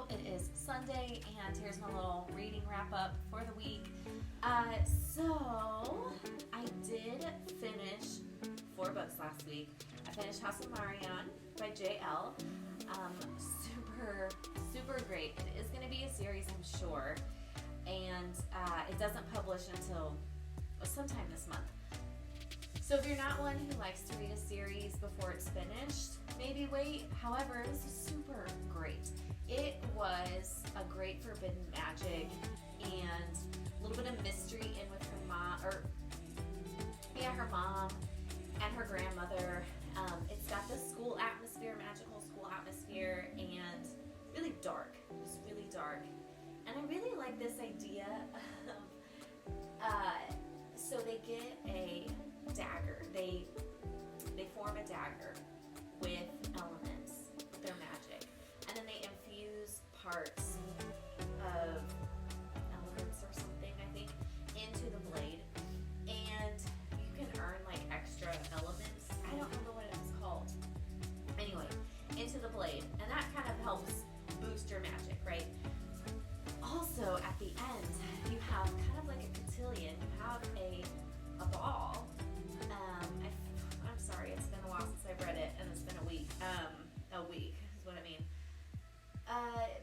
So it is Sunday, and here's my little reading wrap up for the week. So I did finish 4 books last week. I finished House of Marion by J.L. Super great. It is going to be a series, I'm sure, and it doesn't publish until sometime this month. So if you're not one who likes to read a series before it's finished, maybe wait. However, this is super great. It was a great forbidden magic and a little bit of mystery in with her mom, her mom and her grandmother. It's got this school atmosphere, magical school atmosphere, and really dark. It's really dark. And I really like this idea of, so they get a dagger. They form a dagger with elements, with their magic, and then they infuse parts of elements or something, I think, into the blade, and you can earn like extra elements. I don't remember what it was called. Anyway, into the blade, and that kind of helps boost your magic, right? Also, at the end, you have kind of like a cotillion. You have a ball. I'm sorry, it's been a while since I've read it, and it's been a week. A week is what I mean.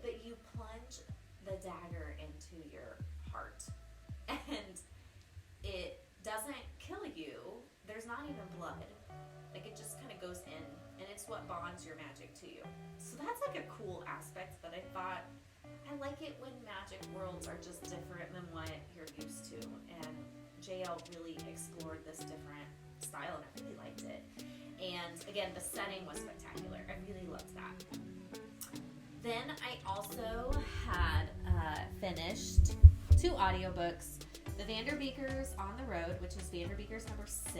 But you plunge the dagger into your heart, and it doesn't kill you. There's not even blood. Like, it just kind of goes in, and it's what bonds your magic to you. So that's like a cool aspect that I thought. I like it when magic worlds are just different than what you're used to, and JL really explored this different style, and I really liked it. And again, the setting was spectacular. I really loved that. Then I also had finished 2 audiobooks. The Vanderbeekers on the Road, which is Vanderbeekers number 6.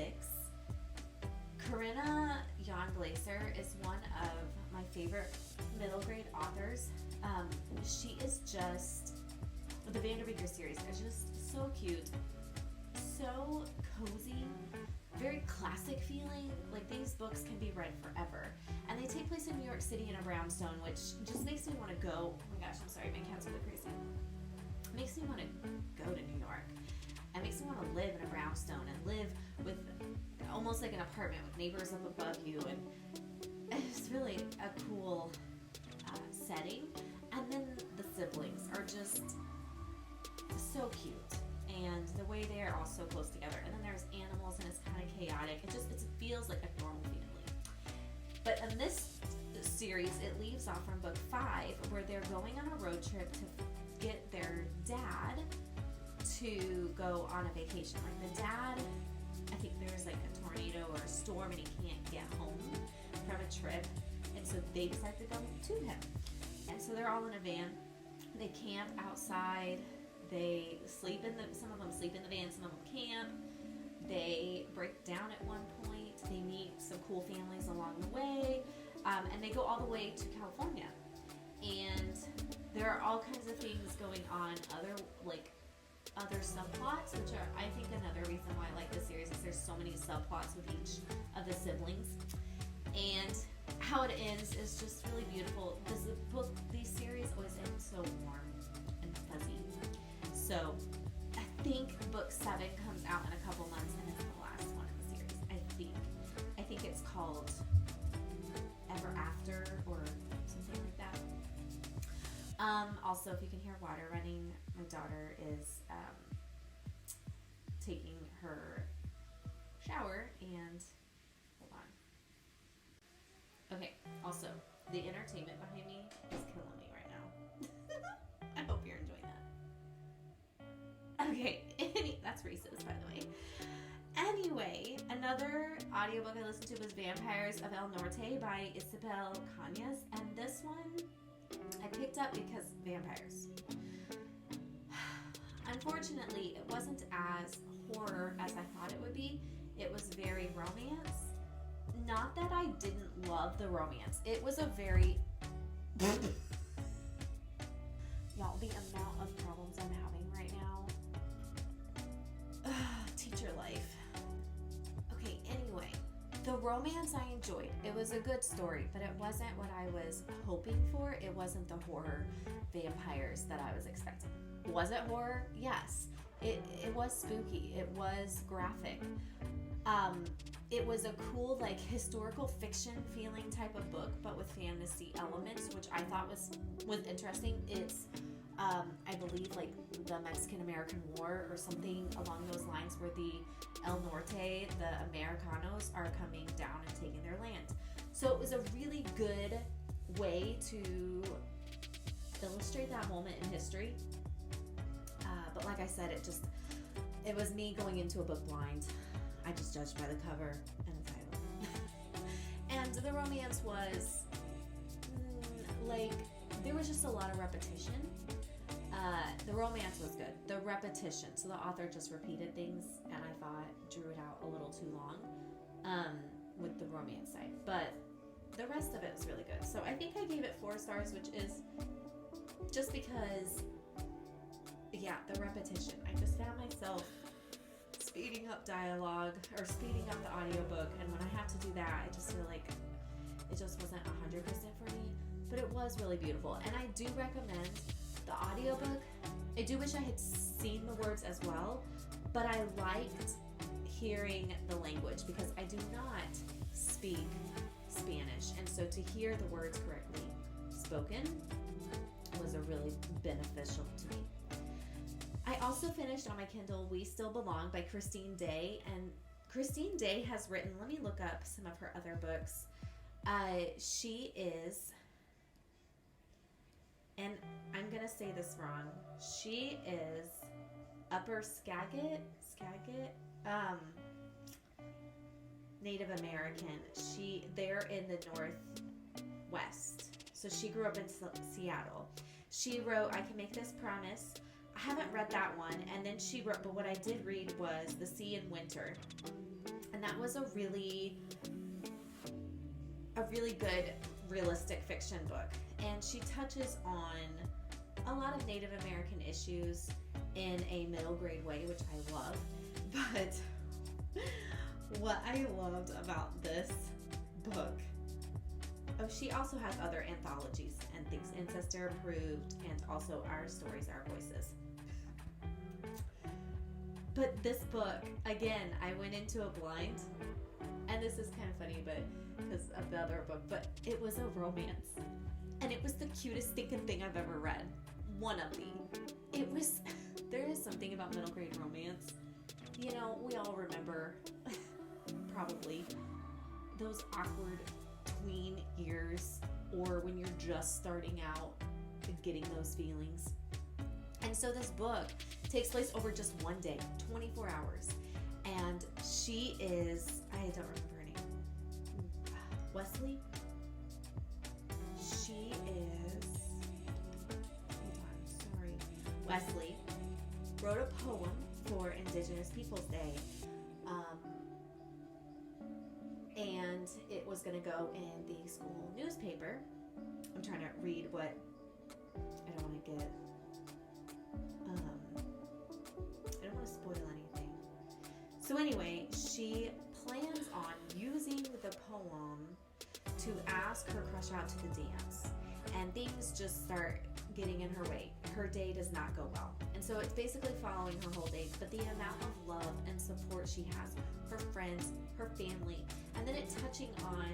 Corinna Jan Glaser is one of my favorite middle grade authors. She is just, the Vanderbeeker series is just so cute, so cozy, very classic feeling. Like, these books can be read forever. And they take place in New York City in a brownstone, which just makes me want to go. Oh my gosh, I'm sorry, my cat's really crazy. It makes me want to go to New York. It makes me want to live in a brownstone and live with almost like an apartment with neighbors up above you. And it's really a cool setting. And then the siblings are just so cute. And the way they are all so close together. And then there's animals, and it's kind of chaotic. It feels like a normal family. But in this series, it leaves off from book 5, where they're going on a road trip to get their dad to go on a vacation. Like, the dad, I think there's like a tornado or a storm, and he can't get home from a trip. And so they decide to go to him. And so they're all in a van. They camp outside. They sleep some of them sleep in the van, some of them camp. They break down at one point. They meet some cool families along the way. And they go all the way to California. And there are all kinds of things going on, other subplots, which are, I think, another reason why I like this series is there's so many subplots with each of the siblings. And how it ends is just really beautiful. These series always end so warm and fuzzy. So I think book 7 comes out in a couple months, and it's the last one in the series. I think it's called Ever After or something like that. Also, if you can hear water running, my daughter is taking her shower, and hold on. Okay, also, the entertainment behind me is killing me right now. I hope you're enjoying that. Okay, that's racist, by the way. Anyway, another audiobook I listened to was Vampires of El Norte by Isabel Cañas, and this one I picked up because vampires. Unfortunately, it wasn't as horror as I thought it would be. It was very romance. Not that I didn't love the romance. It was a very... Y'all, the amount of problems I'm having right now. Teacher life. Okay, anyway. The romance I enjoyed. It was a good story, but it wasn't what I was hoping for. It wasn't the horror vampires that I was expecting. Was it horror? Yes. It was spooky. It was graphic. It was a cool, like, historical fiction feeling type of book, but with fantasy elements, which I thought was interesting. It's, I believe, like, the Mexican-American War or something along those lines, where the El Norte, the Americanos, are coming down and taking their land. So it was a really good way to illustrate that moment in history. But like I said, it was me going into a book blind. I just judged by the cover and the title. And the romance was, like, there was just a lot of repetition. The romance was good. The repetition, so the author just repeated things, and I thought drew it out a little too long with the romance side. But the rest of it was really good. So I think I gave it 4 stars, which is just because, yeah, the repetition. I just found myself speeding up dialogue or speeding up the audiobook, and when I have to do that, I just feel like it just wasn't 100% for me, but it was really beautiful, and I do recommend the audiobook. I do wish I had seen the words as well, but I liked hearing the language because I do not speak Spanish, and so to hear the words correctly spoken was a really beneficial to me. I also finished on my Kindle We Still Belong by Christine Day, and Christine Day has written, let me look up some of her other books. She is, and I'm going to say this wrong, she is Upper Skagit, Native American. They're in the Northwest. So she grew up in Seattle. She wrote I Can Make This Promise. I haven't read that one, and then she wrote, but what I did read was The Sea in Winter, and that was a really good realistic fiction book, and she touches on a lot of Native American issues in a middle grade way, which I love. But what I loved about this book, she also has other anthologies and things, Ancestor Approved, and also Our Stories, Our Voices. But this book, again, I went into a blind, and this is kind of funny, but because of the other book, but it was a romance, and it was the cutest stinking thing I've ever read. One of the. It was. There is something about middle grade romance. You know, we all remember, probably, those awkward tween years, or when you're just starting out getting those feelings. And so this book takes place over just one day, 24 hours. And she is, I don't remember her name, Wesley? She is, hold on, sorry. Wesley wrote a poem for Indigenous Peoples Day. And it was going to go in the school newspaper. I'm trying to read what, I don't want to get, I don't want to spoil anything. So anyway, she plans on using the poem to ask her crush out to the dance, and things just start getting in her way. Her day does not go well, and so it's basically following her whole day, but the amount of love and support she has, her friends, her family, and then it's touching on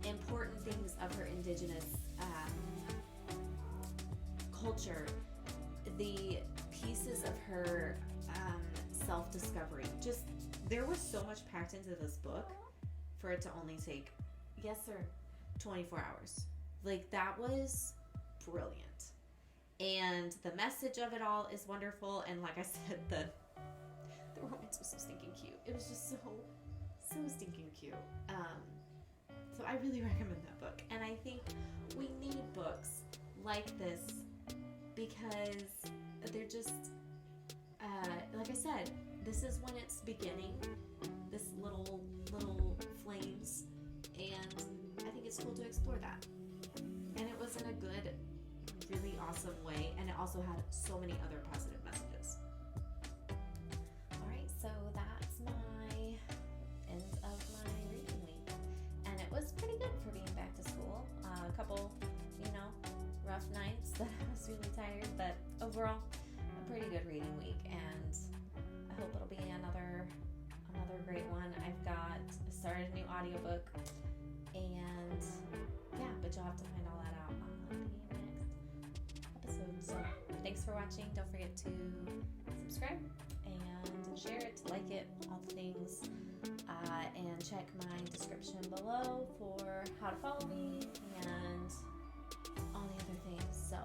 important things of her Indigenous culture, the pieces of her self-discovery. Just, there was so much packed into this book for it to only take, yes sir, 24 hours. Like, that was brilliant. And the message of it all is wonderful, and like I said, the romance was so stinking cute. It was just so stinking cute. So I really recommend that book, and I think we need books like this because they're just, like I said, this is when it's beginning, this little flames, and I think it's cool to explore that. And it was in a good, really awesome way, and it also had so many other positive messages. Alright, so that's my end of my reading week. overall, a pretty good reading week, and I hope it'll be another great one. I've started a new audiobook, and yeah, but you'll have to find all that out on the next episode. So thanks for watching. Don't forget to subscribe and share it, like it, all the things, and check my description below for how to follow me and all the other things. So